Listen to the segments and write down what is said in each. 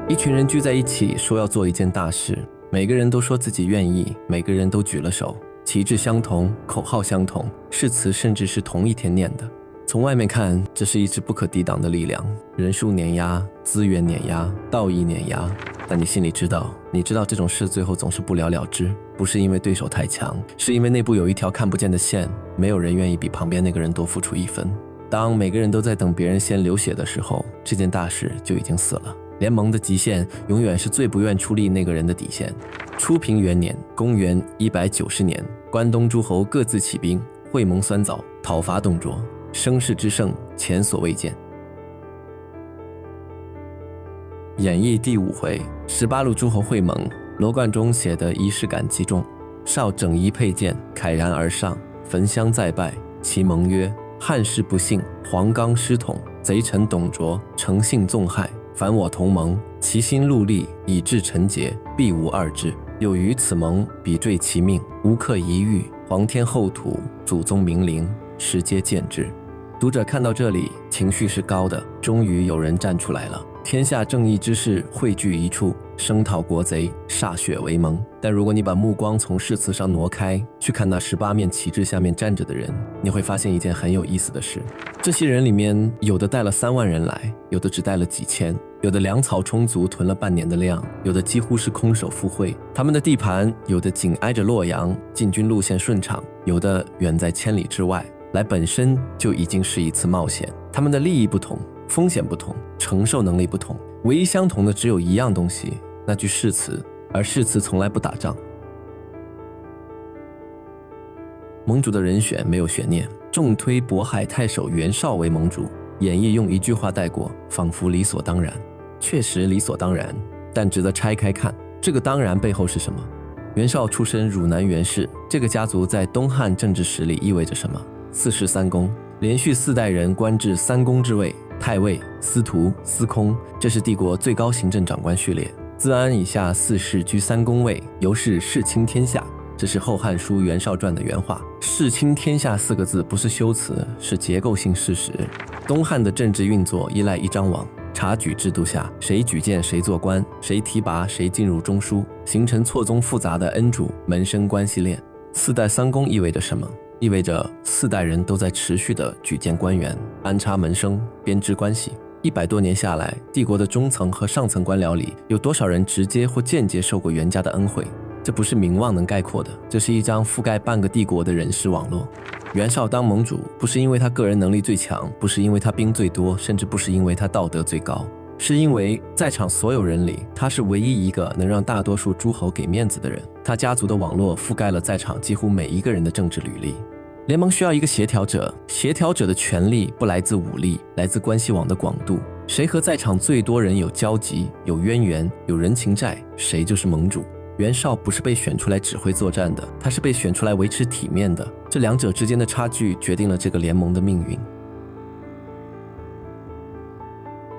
一群人聚在一起，说要做一件大事，每个人都说自己愿意，每个人都举了手，旗帜相同，口号相同，誓词甚至是同一天念的。从外面看，这是一支不可抵挡的力量，人数碾压，资源碾压，道义碾压。但你心里知道，这种事最后总是不了了之，不是因为对手太强，是因为内部有一条看不见的线，没有人愿意比旁边那个人多付出一分。当每个人都在等别人先流血的时候，这件大事就已经死了。联盟的极限永远是最不愿出力那个人的底线。初平元年，公元190年，关东诸侯各自起兵，会盟酸枣，讨伐董卓，声势之盛，前所未见。演义第5回，18路诸侯会盟，罗贯中写的仪式感极重。少整衣佩剑，慨然而上，焚香再拜，其盟曰：汉室不幸，黄冈失统，贼臣董卓诚信纵害，反我同盟，其心戮力，以致臣节，必无二致。有于此盟，比坠其命，无可一遇，皇天厚土，祖宗明灵，时皆见之。读者看到这里，情绪是高的，终于有人站出来了。天下正义之士汇聚一处，声讨国贼，歃血为盟。但如果你把目光从誓词上挪开，去看那18面旗帜下面站着的人，你会发现一件很有意思的事。这些人里面，有的带了3万人来，有的只带了几千，有的粮草充足，囤了半年的量，有的几乎是空手赴会。他们的地盘，有的紧挨着洛阳，进军路线顺畅，有的远在千里之外，来本身就已经是一次冒险。他们的利益不同，风险不同，承受能力不同，唯一相同的只有一样东西，那句誓词，而誓词从来不打仗。盟主的人选没有悬念，重推渤海太守袁绍为盟主。演义用一句话带过，仿佛理所当然。确实理所当然，但值得拆开看，这个当然背后是什么？袁绍出身汝南袁氏，这个家族在东汉政治史里意味着什么？4世3公，连续4代人官至3公之位，太尉、司徒、司空，这是帝国最高行政长官序列。自安以下4世居3公位，由是世倾天下。这是《后汉书·袁绍传》的原话。世倾天下4个字不是修辞，是结构性事实。东汉的政治运作依赖一张网，察举制度下，谁举荐谁做官，谁提拔谁进入中枢，形成错综复杂的恩主门生关系链。4代3公意味着什么？意味着4代人都在持续的举荐官员，安插门生，编织关系。100多年下来，帝国的中层和上层官僚里，有多少人直接或间接受过袁家的恩惠？这不是名望能概括的，这是一张覆盖半个帝国的人事网络。袁绍当盟主，不是因为他个人能力最强，不是因为他兵最多，甚至不是因为他道德最高，是因为在场所有人里，他是唯一一个能让大多数诸侯给面子的人。他家族的网络覆盖了在场几乎每一个人的政治履历。联盟需要一个协调者，协调者的权力不来自武力，来自关系网的广度。谁和在场最多人有交集、有渊源、有人情债，谁就是盟主。袁绍不是被选出来指挥作战的，他是被选出来维持体面的。这两者之间的差距决定了这个联盟的命运。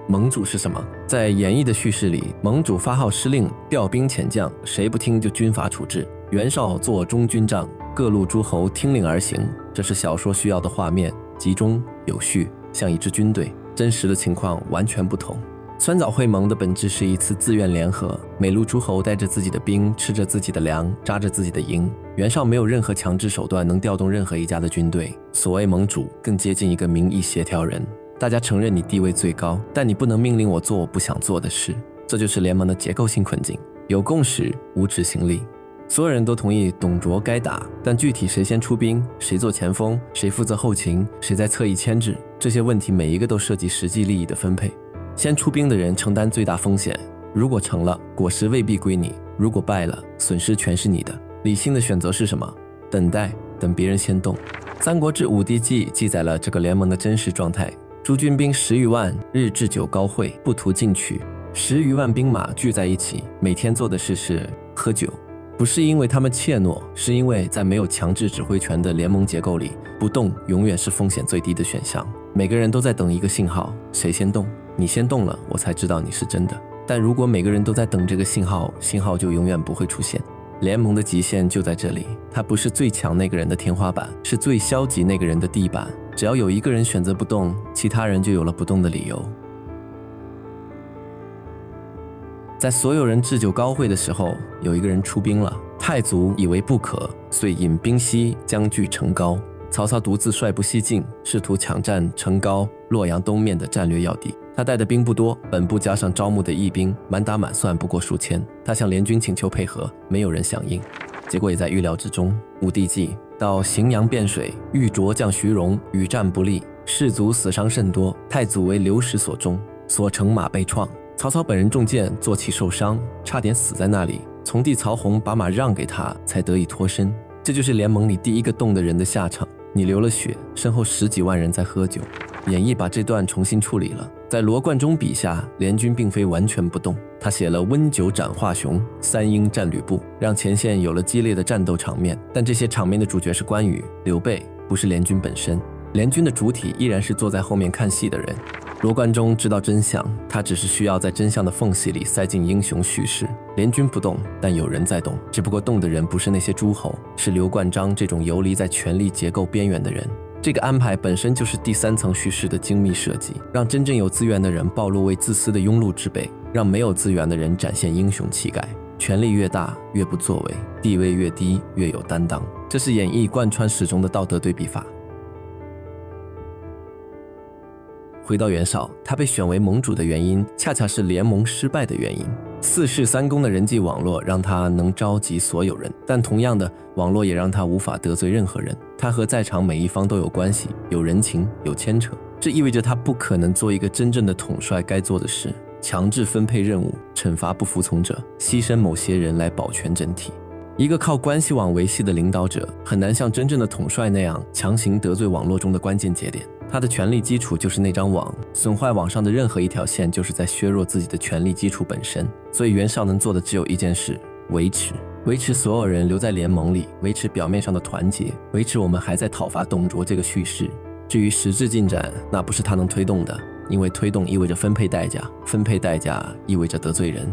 盟主是什么？在演义的叙事里，盟主发号施令，调兵遣将，谁不听就军法处置。袁绍做中军帐，各路诸侯听令而行，这是小说需要的画面，集中有序，像一支军队。真实的情况完全不同。酸枣会盟的本质是一次自愿联合，每路诸侯带着自己的兵，吃着自己的粮，扎着自己的营。袁绍没有任何强制手段能调动任何一家的军队。所谓盟主，更接近一个民意协调人。大家承认你地位最高，但你不能命令我做我不想做的事。这就是联盟的结构性困境。有共识，无执行力。所有人都同意董卓该打，但具体谁先出兵，谁做前锋，谁负责后勤，谁在侧翼牵制，这些问题每一个都涉及实际利益的分配。先出兵的人承担最大风险，如果成了，果实未必归你；如果败了，损失全是你的。理性的选择是什么？等待，等别人先动。《三国志·武帝纪》记载了这个联盟的真实状态：诸军兵10余万，日置酒高会，不图进取。10余万兵马聚在一起，每天做的事是喝酒。不是因为他们怯懦，是因为在没有强制指挥权的联盟结构里，不动永远是风险最低的选项。每个人都在等一个信号，谁先动？你先动了，我才知道你是真的。但如果每个人都在等这个信号，信号就永远不会出现。联盟的极限就在这里，它不是最强那个人的天花板，是最消极那个人的地板。只要有一个人选择不动，其他人就有了不动的理由。在所有人置酒高会的时候，有一个人出兵了，太祖以为不可，遂引兵西将据成皋。曹操独自率部西进，试图抢占成皋、洛阳东面的战略要地。他带的兵不多，本部加上招募的义兵，满打满算不过数千。他向联军请求配合，没有人响应，结果也在预料之中。武帝纪到荥阳汴水，遇着将徐荣，与战不利，士卒死伤甚多。太祖为流矢所中，所乘马被创。曹操本人中箭，坐骑受伤，差点死在那里。从弟曹洪把马让给他，才得以脱身。这就是联盟里第一个动的人的下场。你流了血，身后10几万人在喝酒。演义把这段重新处理了。在罗贯中笔下，联军并非完全不动，他写了温酒斩华雄、三英战吕布，让前线有了激烈的战斗场面。但这些场面的主角是关羽、刘备，不是联军本身。联军的主体依然是坐在后面看戏的人。罗贯中知道真相，他只是需要在真相的缝隙里塞进英雄叙事。联军不动，但有人在动，只不过动的人不是那些诸侯，是刘贯章这种游离在权力结构边缘的人。这个安排本身就是第3层叙事的精密设计，让真正有资源的人暴露为自私的庸碌之辈，让没有资源的人展现英雄气概。权力越大越不作为，地位越低越有担当，这是演义贯穿始终的道德对比法。回到袁绍，他被选为盟主的原因，恰恰是联盟失败的原因。4世3公的人际网络让他能召集所有人，但同样的，网络也让他无法得罪任何人。他和在场每一方都有关系，有人情，有牵扯。这意味着他不可能做一个真正的统帅该做的事，强制分配任务，惩罚不服从者，牺牲某些人来保全整体。一个靠关系网维系的领导者，很难像真正的统帅那样强行得罪网络中的关键节点。他的权力基础就是那张网，损坏网上的任何一条线，就是在削弱自己的权力基础本身。所以袁绍能做的只有一件事：维持所有人留在联盟里，维持表面上的团结，维持我们还在讨伐董卓这个叙事。至于实质进展，那不是他能推动的，因为推动意味着分配代价，分配代价意味着得罪人。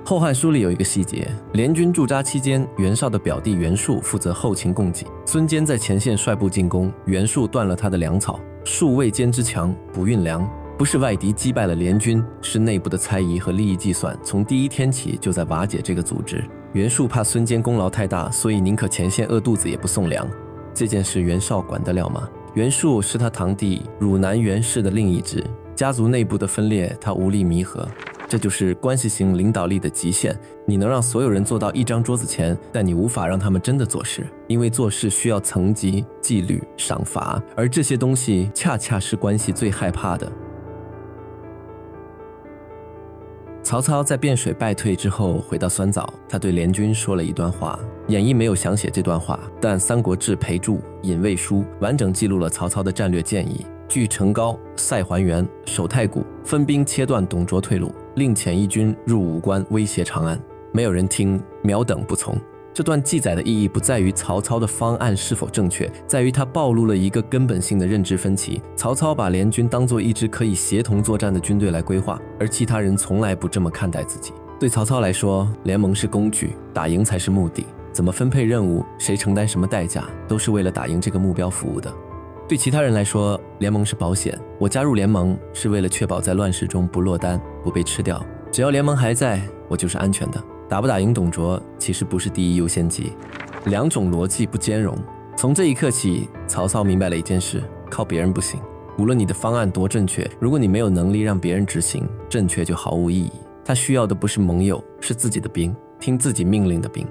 《后汉书》里有一个细节，联军驻扎期间，袁绍的表弟袁术负责后勤供给，孙坚在前线率部进攻，袁术断了他的粮草。术为坚之强，不运粮，不是外敌击败了联军，是内部的猜疑和利益计算，从第一天起就在瓦解这个组织。袁术怕孙坚功劳太大，所以宁可前线饿肚子也不送粮。这件事袁绍管得了吗？袁术是他堂弟汝南袁氏的另一支，家族内部的分裂他无力弥合。这就是关系型领导力的极限，你能让所有人坐到一张桌子前，但你无法让他们真的做事，因为做事需要层级、纪律、赏罚，而这些东西恰恰是关系最害怕的。曹操在汴水败退之后回到酸枣，他对联军说了一段话。演义没有详写这段话，但《三国志》裴注、尹魏书完整记录了曹操的战略建议：据成皋、塞还原、守太谷，分兵切断董卓退路，另遣义军入武关威胁长安。没有人听，秒等不从。这段记载的意义不在于曹操的方案是否正确，在于他暴露了一个根本性的认知分歧。曹操把联军当作一支可以协同作战的军队来规划，而其他人从来不这么看待自己。对曹操来说，联盟是工具，打赢才是目的。怎么分配任务，谁承担什么代价，都是为了打赢这个目标服务的。对其他人来说，联盟是保险，我加入联盟是为了确保在乱世中不落单，不被吃掉。只要联盟还在，我就是安全的。打不打赢董卓其实不是第一优先级，两种逻辑不兼容。从这一刻起，曹操明白了一件事：靠别人不行。无论你的方案多正确，如果你没有能力让别人执行，正确就毫无意义。他需要的不是盟友，是自己的兵，听自己命令的兵。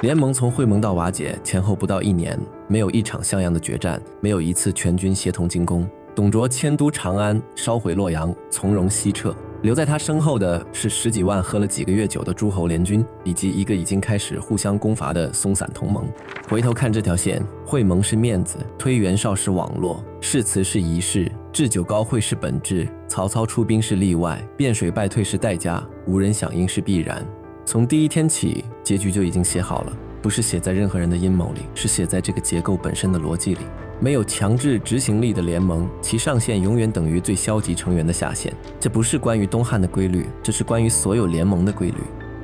联盟从会盟到瓦解前后不到1年，没有一场像样的决战，没有一次全军协同进攻。董卓迁都长安，烧毁洛阳，从容西撤。留在他身后的是10几万喝了几个月酒的诸侯联军，以及一个已经开始互相攻伐的松散同盟。回头看这条线，会盟是面子，推袁绍是网络，誓词是仪式，置酒高会是本质，曹操出兵是例外，汴水败退是代价，无人响应是必然。从第一天起，结局就已经写好了，不是写在任何人的阴谋里，是写在这个结构本身的逻辑里。没有强制执行力的联盟，其上限永远等于最消极成员的下限。这不是关于东汉的规律，这是关于所有联盟的规律。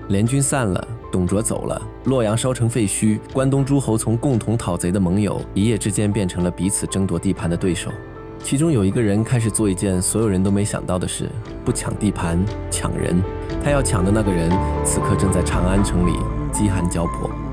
联军散了，董卓走了，洛阳烧成废墟，关东诸侯从共同讨贼的盟友，一夜之间变成了彼此争夺地盘的对手。其中有一个人开始做一件所有人都没想到的事，不抢地盘，抢人。他要抢的那个人此刻正在长安城里饥寒交迫。